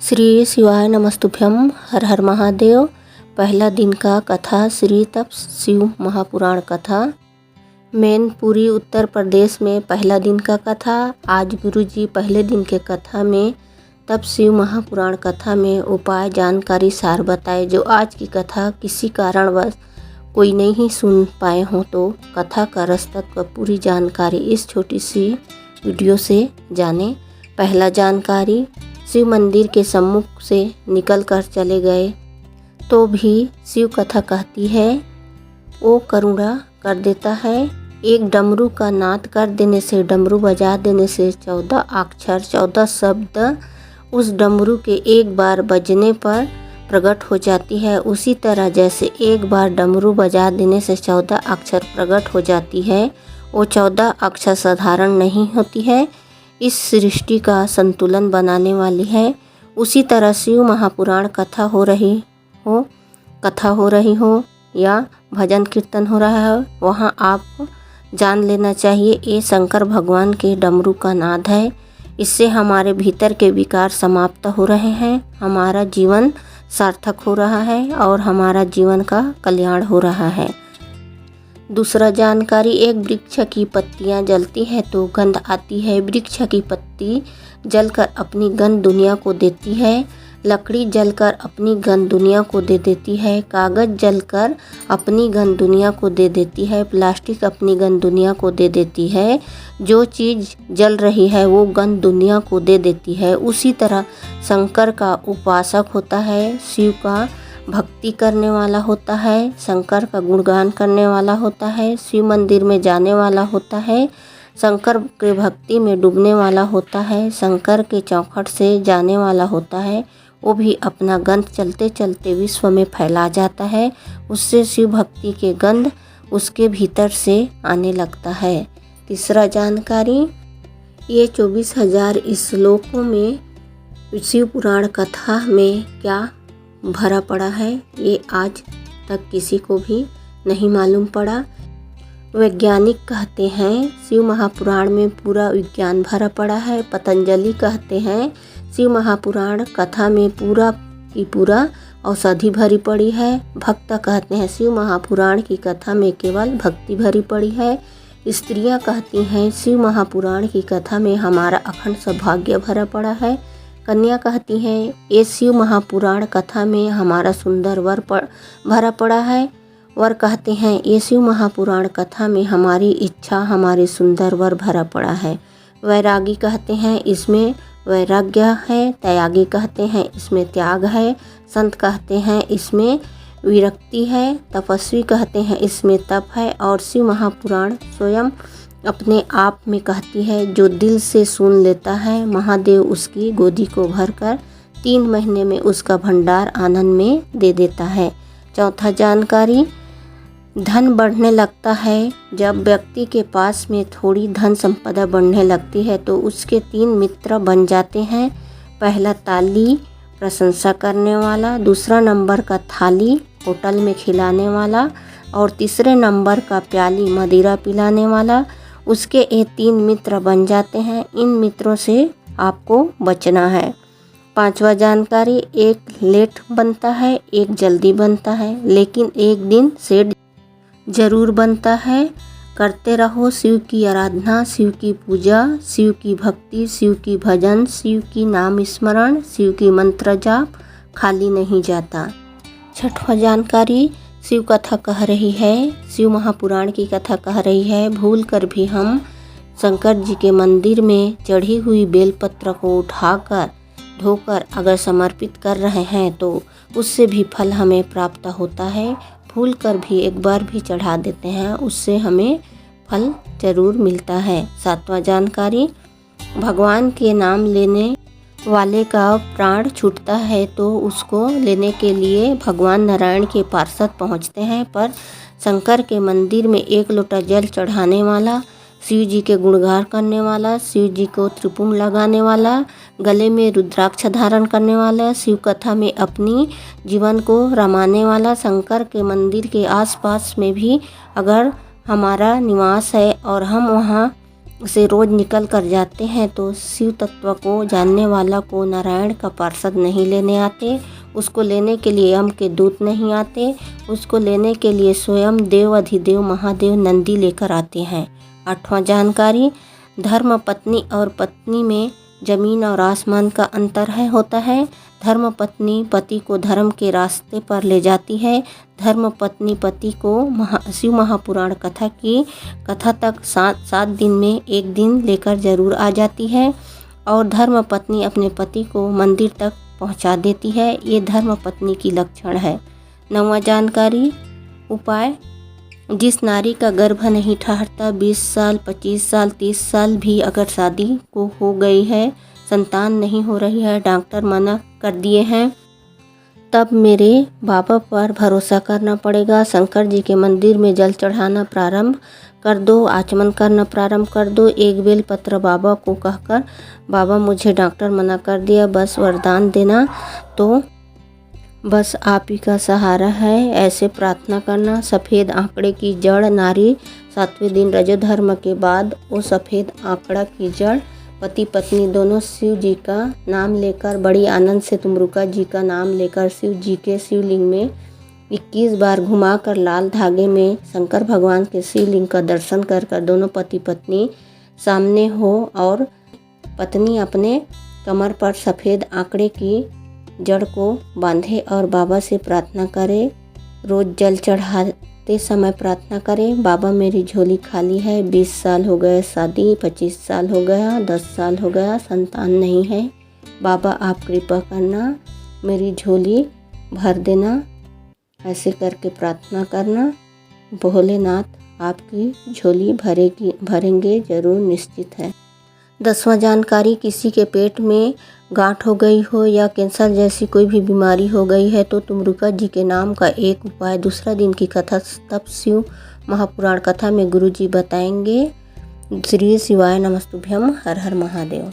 श्री शिवाय नमस्तुभ्यम। हर हर महादेव। पहला दिन का कथा श्री तप शिव महापुराण कथा। मैनपुरी उत्तर प्रदेश में पहला दिन का कथा। आज गुरुजी पहले दिन के कथा में तप शिव महापुराण कथा में उपाय जानकारी सार बताए। जो आज की कथा किसी कारणवश कोई नहीं सुन पाए हों तो कथा का रस तत्व पूरी जानकारी इस छोटी सी वीडियो से जाने। पहला जानकारी, शिव मंदिर के सम्मुख से निकलकर चले गए तो भी शिव कथा कहती है वो करुणा कर देता है। एक डमरू का नाद कर देने से, डमरू बजा देने से 14 अक्षर 14 शब्द उस डमरू के एक बार बजने पर प्रकट हो जाती है। उसी तरह जैसे एक बार डमरू बजा देने से 14 अक्षर प्रकट हो जाती है, वो 14 अक्षर साधारण नहीं होती है, इस सृष्टि का संतुलन बनाने वाली है। उसी तरह शिव महापुराण कथा हो रही हो या भजन कीर्तन हो रहा है, वहाँ आप जान लेना चाहिए ये शंकर भगवान के डमरू का नाद है। इससे हमारे भीतर के विकार समाप्त हो रहे हैं, हमारा जीवन सार्थक हो रहा है और हमारा जीवन का कल्याण हो रहा है। दूसरा जानकारी, एक वृक्ष की पत्तियां जलती है तो गंध आती है। वृक्ष की पत्ती जलकर अपनी गंध दुनिया को देती है। लकड़ी जलकर अपनी गंध दुनिया को दे देती है। कागज़ जलकर अपनी गंध दुनिया को दे देती है। प्लास्टिक अपनी गंध दुनिया को दे देती है। जो चीज़ जल रही है वो गंध दुनिया को दे देती है। उसी तरह शंकर का उपासक होता है, शिव का भक्ति करने वाला होता है, शंकर का गुणगान करने वाला होता है, शिव मंदिर में जाने वाला होता है, शंकर के भक्ति में डूबने वाला होता है, शंकर के चौखट से जाने वाला होता है, वो भी अपना गंध चलते चलते विश्व में फैला जाता है। उससे शिव भक्ति के गंध उसके भीतर से आने लगता है। तीसरा जानकारी, ये 24,000 श्लोकों में शिव पुराण कथा में क्या भरा पड़ा है ये आज तक किसी को भी नहीं मालूम पड़ा। वैज्ञानिक कहते हैं शिव महापुराण में पूरा विज्ञान भरा पड़ा है। पतंजलि कहते हैं शिव महापुराण कथा में पूरा की पूरा औषधि भरी पड़ी है। भक्त कहते हैं शिव महापुराण की कथा में केवल भक्ति भरी पड़ी है। स्त्रियां कहती हैं शिव महापुराण की कथा में हमारा अखंड सौभाग्य भरा पड़ा है। कन्या कहती हैं ये शिव महापुराण कथा में हमारा सुंदर वर भरा पड़ा है। वर कहते हैं ये शिव महापुराण कथा में हमारी इच्छा, हमारे सुंदर वर भरा पड़ा है। वैरागी कहते हैं इसमें वैराग्य है। त्यागी कहते हैं इसमें त्याग है। संत कहते हैं इसमें विरक्ति है। तपस्वी कहते हैं इसमें तप है। और शिव महापुराण स्वयं अपने आप में कहती है जो दिल से सुन लेता है महादेव उसकी गोदी को भरकर 3 महीने में उसका भंडार आनंद में दे देता है। चौथा जानकारी, धन बढ़ने लगता है। जब व्यक्ति के पास में थोड़ी धन संपदा बढ़ने लगती है तो उसके 3 मित्र बन जाते हैं। पहला ताली प्रशंसा करने वाला, दूसरा नंबर का थाली होटल में खिलाने वाला और तीसरे नंबर का प्याली मदिरा पिलाने वाला। उसके ये 3 मित्र बन जाते हैं। इन मित्रों से आपको बचना है। पांचवा जानकारी, एक लेट बनता है, एक जल्दी बनता है, लेकिन एक दिन सेठ जरूर बनता है। करते रहो शिव की आराधना, शिव की पूजा, शिव की भक्ति, शिव की भजन, शिव की नाम स्मरण, शिव की मंत्र जाप, खाली नहीं जाता। छठवां जानकारी, शिव कथा कह रही है, शिव महापुराण की कथा कह रही है। भूल कर भी हम शंकर जी के मंदिर में चढ़ी हुई बेलपत्र को उठाकर धोकर अगर समर्पित कर रहे हैं तो उससे भी फल हमें प्राप्त होता है। भूल कर भी एक बार भी चढ़ा देते हैं, उससे हमें फल जरूर मिलता है। सातवां जानकारी, भगवान के नाम लेने वाले का प्राण छूटता है तो उसको लेने के लिए भगवान नारायण के पार्षद पहुंचते हैं, पर शंकर के मंदिर में 1 लोटा जल चढ़ाने वाला, शिव जी के गुणगान करने वाला, शिव जी को त्रिपुंड लगाने वाला, गले में रुद्राक्ष धारण करने वाला, शिव कथा में अपनी जीवन को रमाने वाला, शंकर के मंदिर के आसपास में भी अगर हमारा निवास है और हम वहाँ से रोज निकल कर जाते हैं तो शिव तत्व को जानने वाला को नारायण का पार्षद नहीं लेने आते, उसको लेने के लिए यम के दूत नहीं आते, उसको लेने के लिए स्वयं देव अधिदेव महादेव नंदी लेकर आते हैं। 8वां जानकारी, धर्म पत्नी और पत्नी में जमीन और आसमान का अंतर होता है। धर्म पत्नी पति को धर्म के रास्ते पर ले जाती है। धर्म पत्नी पति को शिव महापुराण कथा की कथा तक 7 दिन में 1 दिन लेकर जरूर आ जाती है और धर्म पत्नी अपने पति को मंदिर तक पहुंचा देती है। ये धर्म पत्नी की लक्षण है। 9वां जानकारी, उपाय, जिस नारी का गर्भ नहीं ठहरता, 20 साल 25 साल 30 साल भी अगर शादी को हो गई है, संतान नहीं हो रही है, डॉक्टर मना कर दिए हैं, तब मेरे बाबा पर भरोसा करना पड़ेगा। शंकर जी के मंदिर में जल चढ़ाना प्रारंभ कर दो, आचमन करना प्रारंभ कर दो। 1 बेल पत्र बाबा को कहकर, बाबा मुझे डॉक्टर मना कर दिया, बस वरदान देना, तो बस आप ही का सहारा है, ऐसे प्रार्थना करना। सफ़ेद आंकड़े की जड़ नारी 7वें दिन रजो धर्म के बाद वो सफ़ेद आंकड़ा की जड़ पति पत्नी दोनों शिव जी का नाम लेकर बड़ी आनंद से तुमरुका जी का नाम लेकर शिव जी के शिवलिंग में 21 बार घुमाकर लाल धागे में शंकर भगवान के शिवलिंग का दर्शन कर दोनों पति पत्नी सामने हो और पत्नी अपने कमर पर सफ़ेद आंकड़े की जड़ को बांधे और बाबा से प्रार्थना करे। रोज जल चढ़ाते समय प्रार्थना करें, बाबा मेरी झोली खाली है, 20 साल हो गए शादी, 25 साल हो गया, 10 साल हो गया, संतान नहीं है, बाबा आप कृपा करना, मेरी झोली भर देना। ऐसे करके प्रार्थना करना, भोलेनाथ आपकी झोली भरेंगे जरूर, निश्चित है। 10वां जानकारी, किसी के पेट में गांठ हो गई हो या कैंसर जैसी कोई भी बीमारी हो गई है तो तुमरुका जी के नाम का एक उपाय दूसरा दिन की कथा तब शिव महापुराण कथा में गुरु जी बताएंगे। श्री शिवाय नमस्तुभ्यम। हर हर महादेव।